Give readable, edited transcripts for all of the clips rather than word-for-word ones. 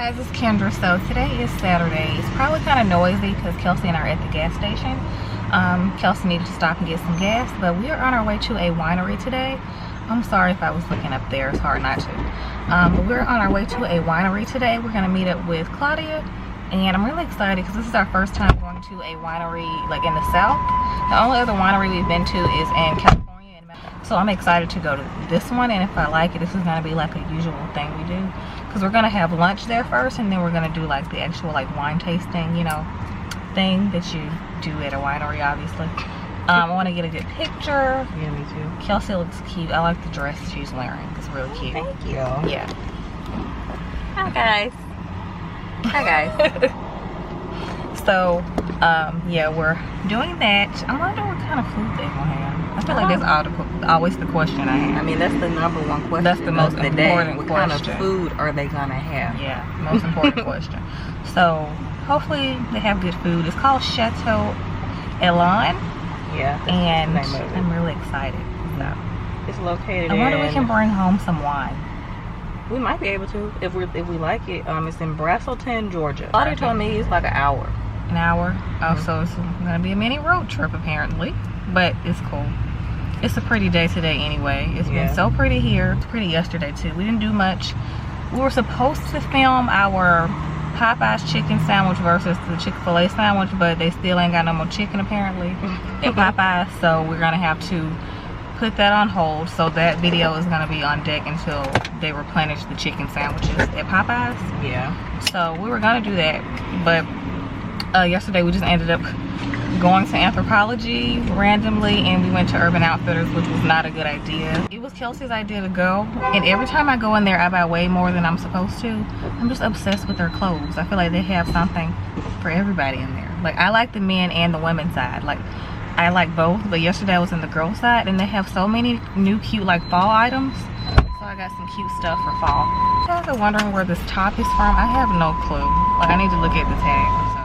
Guys, it's Kendra. So today is Saturday. It's probably kind of noisy because Kelsey and I are at the gas station. Kelsey needed to stop and get some gas, but we are on our way to a winery today. I'm sorry if I was looking up there, it's hard not to. But we're on our way to a winery today. We're going to meet up with Claudia, and I'm really excited because this is our first time going to a winery like in the South. The only other winery we've been to is in California, so I'm excited to go to this one, and if I like it, this is going to be like a usual thing we do. Because we're going to have lunch there first, and then we're going to do like the actual like wine tasting, you know, thing that you do at a winery, obviously. I want to get a good picture. Yeah, me too. Kelsey looks cute. I like the dress she's wearing. It's really cute. Thank you. Yeah. Hi guys. Hi guys. So, yeah, we're doing that. I wonder what kind of food they will have. I feel like that's always the question I have. I mean, that's the number one question. That's the most important what question. What kind of food are they gonna have? Yeah, most important question. So, hopefully they have good food. It's called Chateau Elan. Yeah. And I'm really excited. So, it's located I wonder if we can bring home some wine. We might be able to if we like it. It's in Braselton, Georgia. Claudia told me it's like an hour. An hour? Oh, so it's gonna be a mini road trip apparently. But it's cool. It's a pretty day today anyway. It's been so pretty here. It's pretty yesterday too. We didn't do much. We were supposed to film our Popeye's chicken sandwich versus the Chick-fil-A sandwich, but they still ain't got no more chicken apparently at Popeye's, so we're gonna have to put that on hold. So that video is gonna be on deck until they replenish the chicken sandwiches at Popeye's. Yeah. So we were gonna do that, but yesterday we just ended up going to Anthropologie randomly, and we went to Urban Outfitters, which was not a good idea. It was Kelsey's idea to go, and every time I go in there I buy way more than I'm supposed to. I'm just obsessed with their clothes. I feel like they have something for everybody in there. Like, I like the men and the women's side. Like, I like both, but yesterday I was in the girl side, and they have so many new cute like fall items. So I got some cute stuff for fall. You guys are wondering where this top is from? I have no clue. Like, I need to look at the tag or something.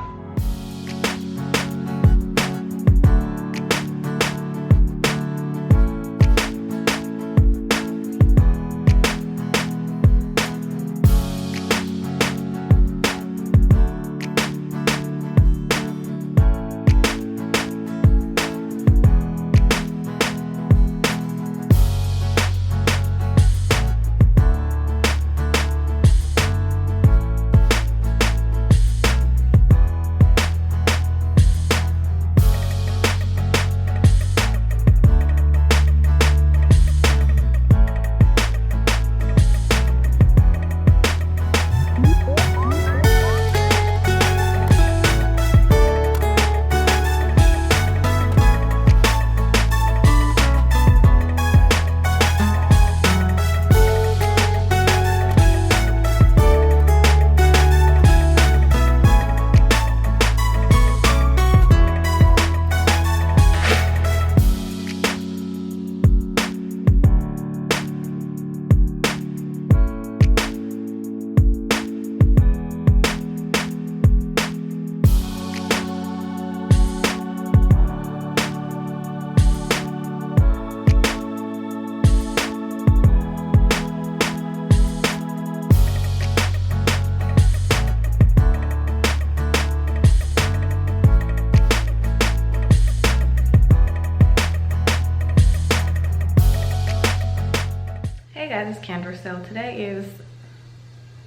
Hey guys, it's Kendra. So today is,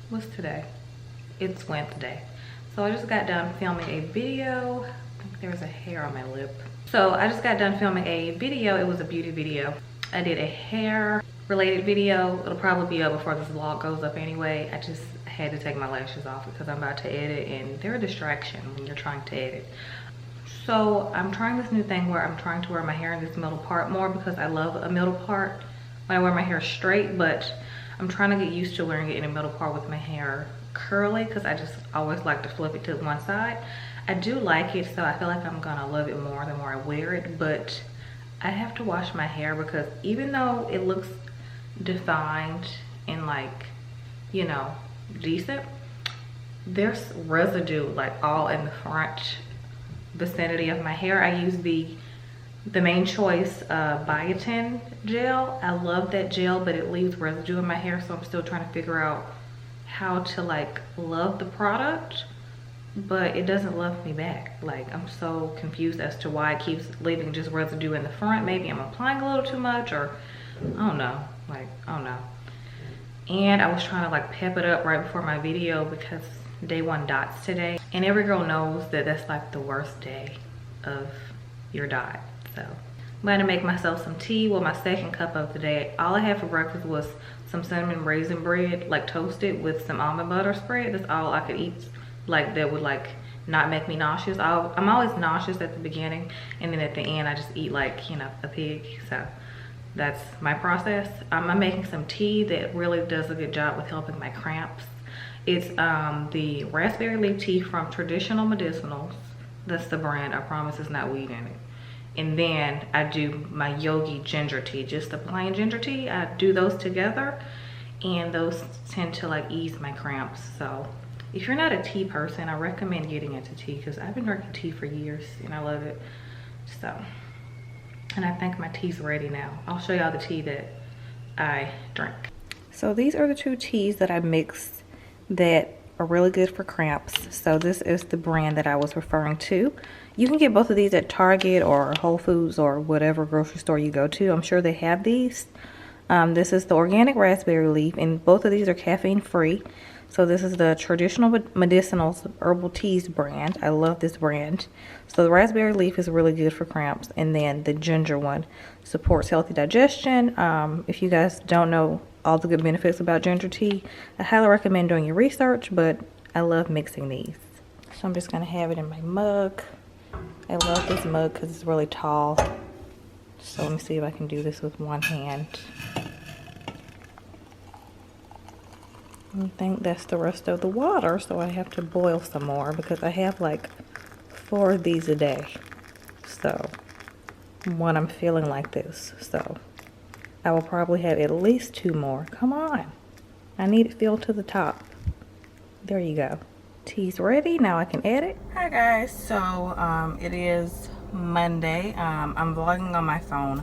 what's today? It's Wednesday. So I just got done filming a video. I think there was a hair on my lip. So I just got done filming a video. It was a beauty video. I did a hair related video. It'll probably be up before this vlog goes up anyway. I just had to take my lashes off because I'm about to edit, and they're a distraction when you're trying to edit. So I'm trying this new thing where I'm trying to wear my hair in this middle part more because I love a middle part when I wear my hair straight, but I'm trying to get used to wearing it in the middle part with my hair curly because I just always like to flip it to one side. I do like it, so I feel like I'm gonna love it more the more I wear it, but I have to wash my hair because even though it looks defined and like, you know, decent, there's residue like all in the front vicinity of my hair. I use the Main Choice biotin gel. I love that gel, but it leaves residue in my hair, so I'm still trying to figure out how to like love the product, but it doesn't love me back. Like, I'm so confused as to why it keeps leaving just residue in the front. Maybe I'm applying a little too much, or I don't know. Like, I don't know. And I was trying to like pep it up right before my video because day 1 dots today. And every girl knows that that's like the worst day of your dot. So I'm gonna make myself some tea. Well, my second cup of the day. All I had for breakfast was some cinnamon raisin bread, like toasted with some almond butter spread. That's all I could eat, like that would like not make me nauseous. I'm always nauseous at the beginning, and then at the end I just eat like, you know, a pig. So that's my process. I'm making some tea that really does a good job with helping my cramps. It's the raspberry leaf tea from Traditional Medicinals. That's the brand. I promise it's not weed in it. And then I do my Yogi ginger tea, just the plain ginger tea. I do those together, and those tend to like ease my cramps. So if you're not a tea person, I recommend getting into tea, because I've been drinking tea for years and I love it. So, and I think my tea's ready now. I'll show y'all the tea that I drink. So these are the 2 teas that I mixed that are really good for cramps. So this is the brand that I was referring to. You can get both of these at Target or Whole Foods or whatever grocery store you go to. I'm sure they have these. This is the organic raspberry leaf, and both of these are caffeine free. So this is the Traditional Medicinals Herbal Teas brand. I love this brand. So the raspberry leaf is really good for cramps, and then the ginger one supports healthy digestion. If you guys don't know all the good benefits about ginger tea, I highly recommend doing your research, but I love mixing these. So I'm just gonna have it in my mug. I love this mug because it's really tall. So let me see if I can do this with one hand. I think that's the rest of the water, so I have to boil some more because I have like 4 of these a day. So when I'm feeling like this, so I will probably have at least 2 more. Come on, I need it filled to the top. There you go. Tea's ready. Now I can add it. Hi guys, so it is Monday. I'm vlogging on my phone,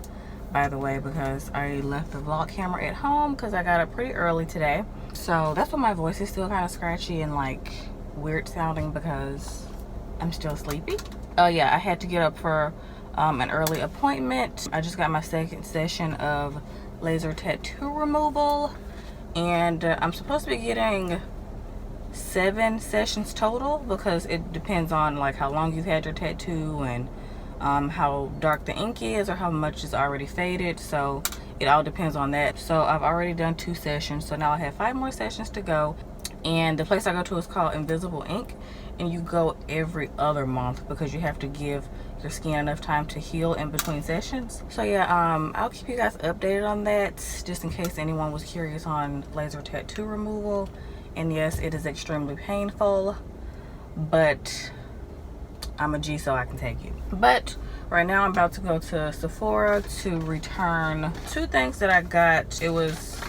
by the way, because I left the vlog camera at home because I got up pretty early today. So that's why my voice is still kind of scratchy and like weird sounding, because I'm still sleepy. Oh yeah, I had to get up for an early appointment. I just got my second session of laser tattoo removal, and I'm supposed to be getting 7 sessions total, because it depends on like how long you've had your tattoo and how dark the ink is or how much is already faded. So it all depends on that. So I've already done 2 sessions, so now I have 5 more sessions to go. And the place I go to is called Invisible Ink, and you go every other month because you have to give your skin enough time to heal in between sessions. So yeah, I'll keep you guys updated on that, just in case anyone was curious on laser tattoo removal. And yes, it is extremely painful, but I'm a G, so I can take it. But right now I'm about to go to Sephora to return 2 things that I got. It was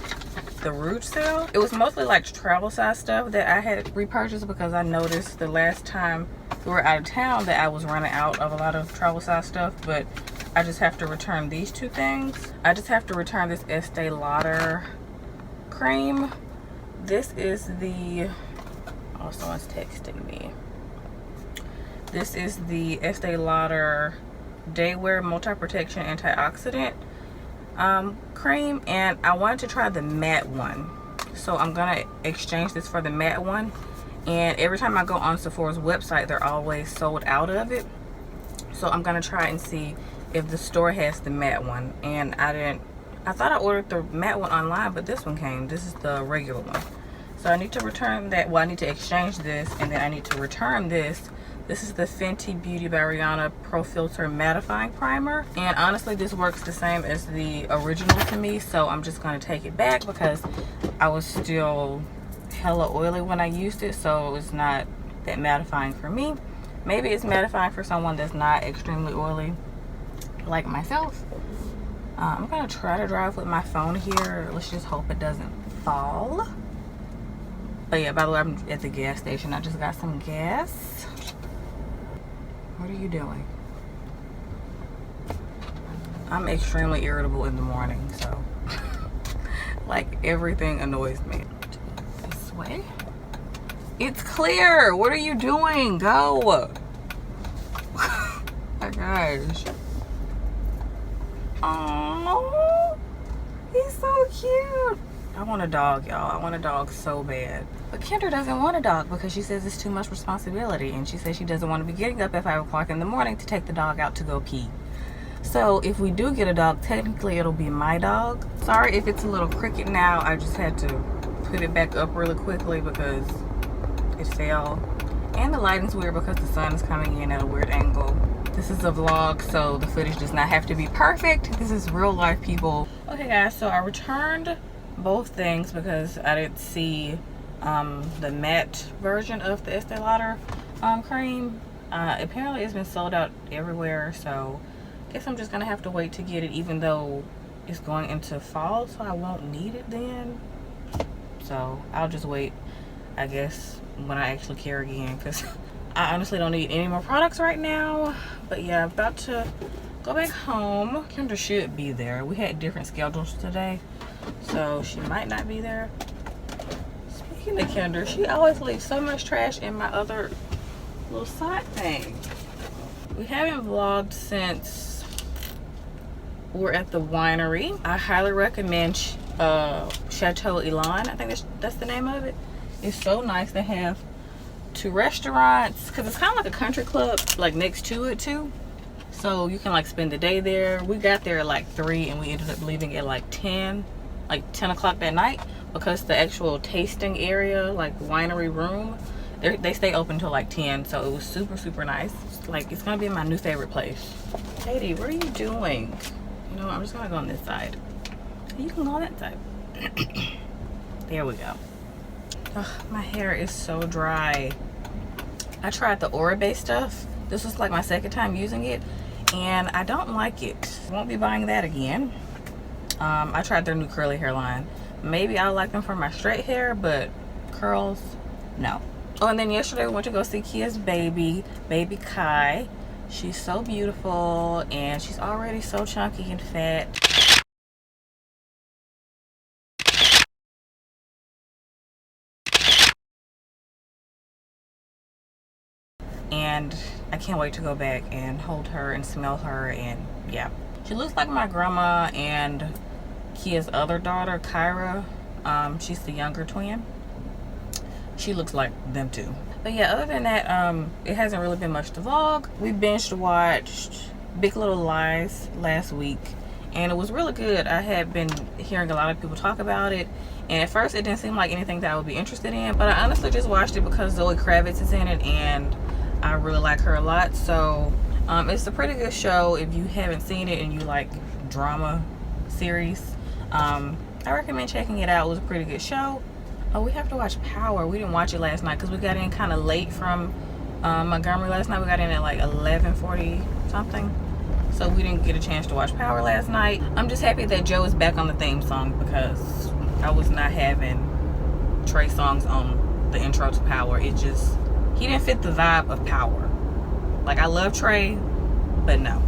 the Rouge sale. It was mostly like travel size stuff that I had repurchased, because I noticed the last time we were out of town that I was running out of a lot of travel size stuff. But I just have to return these 2 things. I just have to return this Estee Lauder cream. This is the, oh, someone's texting me. This is the Estee Lauder Day Wear Multi Protection Antioxidant cream, and I wanted to try the matte one, so I'm gonna exchange this for the matte one. And every time I go on Sephora's website, they're always sold out of it, so I'm gonna try and see if the store has the matte one. And I thought I ordered the matte one online, but this one came. This is the regular one, so I need to return that. Well, I need to exchange this, and then I need to return this. This is the Fenty Beauty by Rihanna Pro Filter Mattifying Primer. And honestly, this works the same as the original to me. So I'm just going to take it back because I was still hella oily when I used it. So it's not that mattifying for me. Maybe it's mattifying for someone that's not extremely oily like myself. I'm going to try to drive with my phone here. Let's just hope it doesn't fall. But yeah, by the way, I'm at the gas station. I just got some gas. What are you doing? I'm extremely irritable in the morning, so like everything annoys me. This way? It's clear. What are you doing? Go. Oh my gosh. Oh, he's so cute. I want a dog, y'all. I want a dog so bad. But Kendra doesn't want a dog because she says it's too much responsibility. And she says she doesn't want to be getting up at 5 o'clock in the morning to take the dog out to go pee. So if we do get a dog, technically it'll be my dog. Sorry if it's a little crooked now. I just had to put it back up really quickly because it fell. And the lighting's weird because the sun is coming in at a weird angle. This is a vlog, so the footage does not have to be perfect. This is real life, people. Okay guys, so I returned both things because I didn't see the matte version of the Estee Lauder cream. Apparently it's been sold out everywhere, so I guess I'm just gonna have to wait to get it, even though it's going into fall, so I won't need it then. So I'll just wait, I guess, when I actually care again, because I honestly don't need any more products right now. But yeah, I'm about to go back home. Kendra should be there. We had different schedules today, so she might not be there. Speaking of Kendra, she always leaves so much trash in my other little side thing. We haven't vlogged since we're at the winery. I highly recommend Chateau Elan. I think that's the name of it. It's so nice. They have 2 restaurants because it's kind of like a country club like next to it too, so you can like spend the day there. We got there at like 3 and we ended up leaving at like 10 o'clock that night, because the actual tasting area, like winery room, they stay open till like 10, so it was super nice. Like, it's gonna be my new favorite place. Katie, what are you doing? You know, I'm just gonna go on this side. You can go on that side. There we go. Ugh, my hair is so dry. I tried the Oribe stuff. This was like my second time using it, and I don't like it. Won't be buying that again. I tried their new curly hair line. Maybe I'll like them for my straight hair, but curls, no. Oh, and then yesterday we went to go see Kia's baby Kai. She's so beautiful, and she's already so chunky and fat. And I can't wait to go back and hold her and smell her, and yeah. She looks like my grandma and Kia's other daughter, Kyra. She's the younger twin. She looks like them too. But yeah, other than that, it hasn't really been much to vlog. We binge watched Big Little Lies last week, and it was really good. I had been hearing a lot of people talk about it, and at first it didn't seem like anything that I would be interested in, but I honestly just watched it because Zoe Kravitz is in it, and I really like her a lot. So it's a pretty good show if you haven't seen it and you like drama series. I recommend checking it out. It was a pretty good show. Oh, we have to watch Power. We didn't watch it last night because we got in kind of late from Montgomery last night. We got in at like 11:40 something, so we didn't get a chance to watch Power last night. I'm just happy that Joe is back on the theme song, because I was not having Trey songs on the intro to Power. It just, he didn't fit the vibe of Power. Like, I love Trey, but no.